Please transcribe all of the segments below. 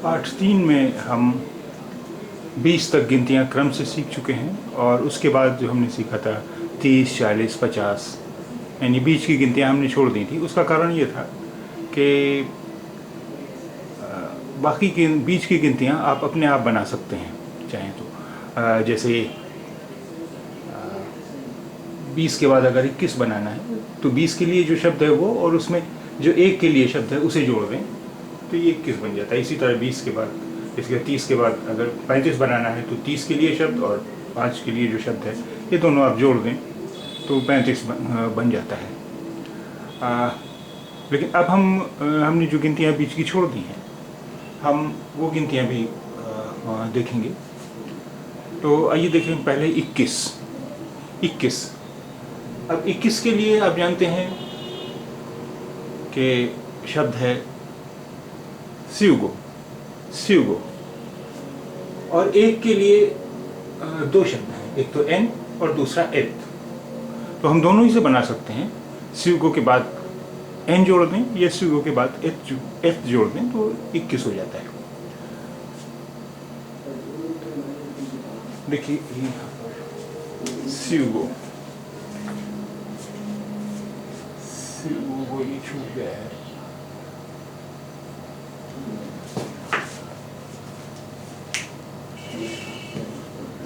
पाठ 3 में हम 20 तक गिनतियाँ क्रम से सीख चुके हैं और उसके बाद जो हमने सीखा था 30, 40, 50 यानी बीच की गिनतियाँ हमने छोड़ दी थी। उसका कारण ये था कि बाकी की बीच की गिनतियाँ आप अपने आप बना सकते हैं चाहें तो। जैसे 20 के बाद अगर 21 बनाना है तो 20 के लिए जो शब्द है वो और उसमें जो 1 के लिए शब्द है उसे जोड़ दें तो ये 21 बन जाता है। इसी तरह 20 के बाद, इसके 30 के बाद अगर 35 बनाना है तो 30 के लिए शब्द और 5 के लिए जो शब्द है ये दोनों आप जोड़ दें तो 35 बन जाता है। लेकिन अब हमने जो गिनतियाँ बीच की छोड़ दी हैं हम वो गिनतियाँ भी देखेंगे। तो आइए देखें पहले 21। अब 21 के लिए आप जानते हैं कि शब्द है स्यूगो और एक के लिए दो शब्द हैं, एक तो एन और दूसरा एथ। तो हम दोनों ही से बना सकते हैं। स्यूगो के बाद एन जोड़ दें या स्यूगो के बाद एथ जोड़ दें तो 21 हो जाता है। देखिए स्यूगो ये छूट गया है।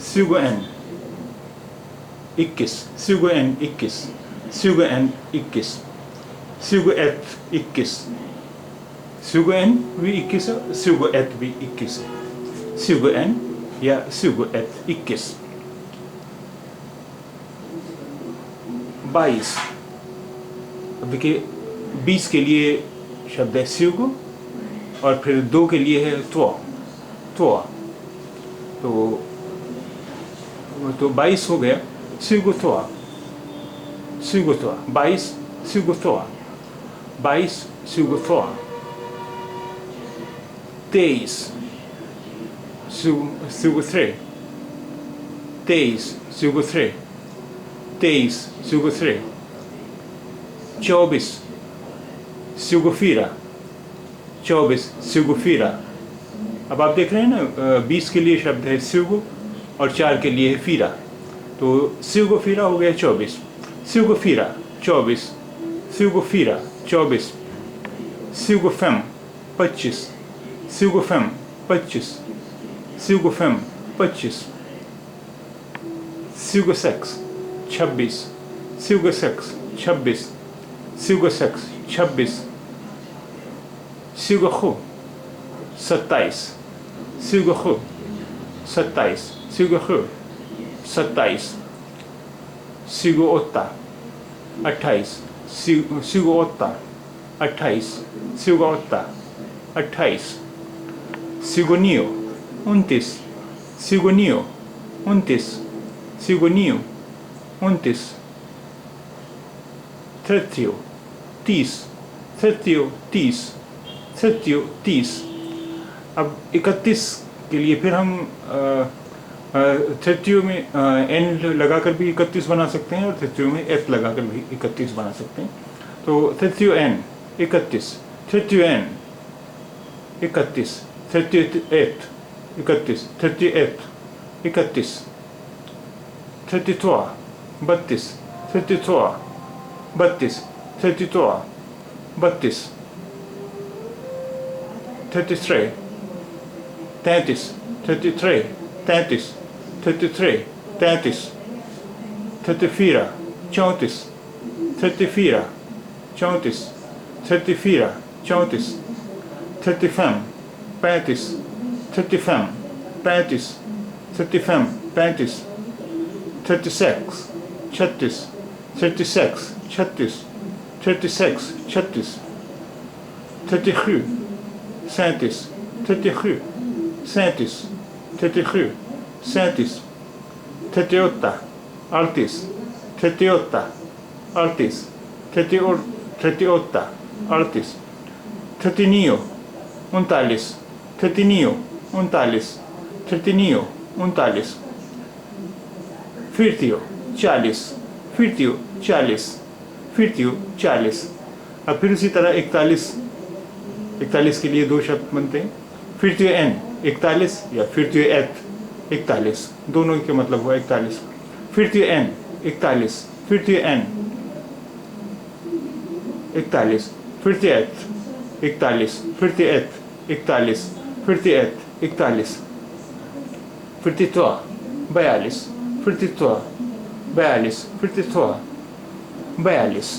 स्यूगो एन 21, स्यूगो एन 21, स्यूगो एन 21, स्यूगो एथ 21, स्यूगो एन भी 21 है, स्यूगो एथ भी 21 है। स्यूगो एन या स्यूगो एथ 21। 22। अब देखिए 20 के लिए शब्द है स्यूगो और फिर 2 के लिए है त्वा। तो 22 हो गया स्यूगो त्वा 22 स्यूगो त्वा 23 स्यूगो 3 24 स्यूगो फीरा। अब आप देख रहे हैं ना 20 के लिए शब्द है स्यूगो और 4 के लिए है फीरा, तो स्यूगो फीरा हो गया 24। स्यूगो फीरा 24, स्यूगो फीरा 24, स्यूगो फेम 25, स्यूगो फेम 25, स्यूगो फेम 25, स्यूगो सेक्स 26, स्यूगो सेक्स 26, स्यूगो सेक्स 26, स्यूगो खो 27, स्यूगो खो 27, स्यूगो खो 27, स्यूगो ओत्ता 28, स्यूगो ओत्ता 28, स्यूगो ओत्ता 28, स्यूगो नियो 29, स्यूगो नियो 29, स्यूगो नियो 29, थर्टियो 30, थर्टियो 30, थर्टियो 30। अब 31 के लिए फिर हम थर्टियो में एन लगाकर भी 31 बना सकते हैं और थर्टियो में एथ लगाकर भी 31 बना सकते हैं। तो थर्टियो एन 31, थर्टियो एन 31, थर्टियो एथ 31, थर्टियो एथ 31, 33 32, 33 32, 33 32, 33 33, 33 33, 33 33, 34 34, 34 34, 34 34, 35 35, 35 35, 35 35, 36 36, 36 36, 36 36, 37 37, 37 37, 37 37, 38 artis, 38 artis, 38 artis, 39 untalis, 39 untalis, 39 untalis, 40 40, 40 40, 40 40। अब फिर उसी तरह 41 के लिए दो शब्द बनते हैं फिर तो एन 41 या फिर तो एथ 41, दोनों के मतलब हुआ 41। फिर तो एन 41, फिर तो एन 41, फिर तो एथ 41, फिर तो एथ 41, फिर तो एथ 41, फिर तो 42, फिर तो 42, फिर तो 42,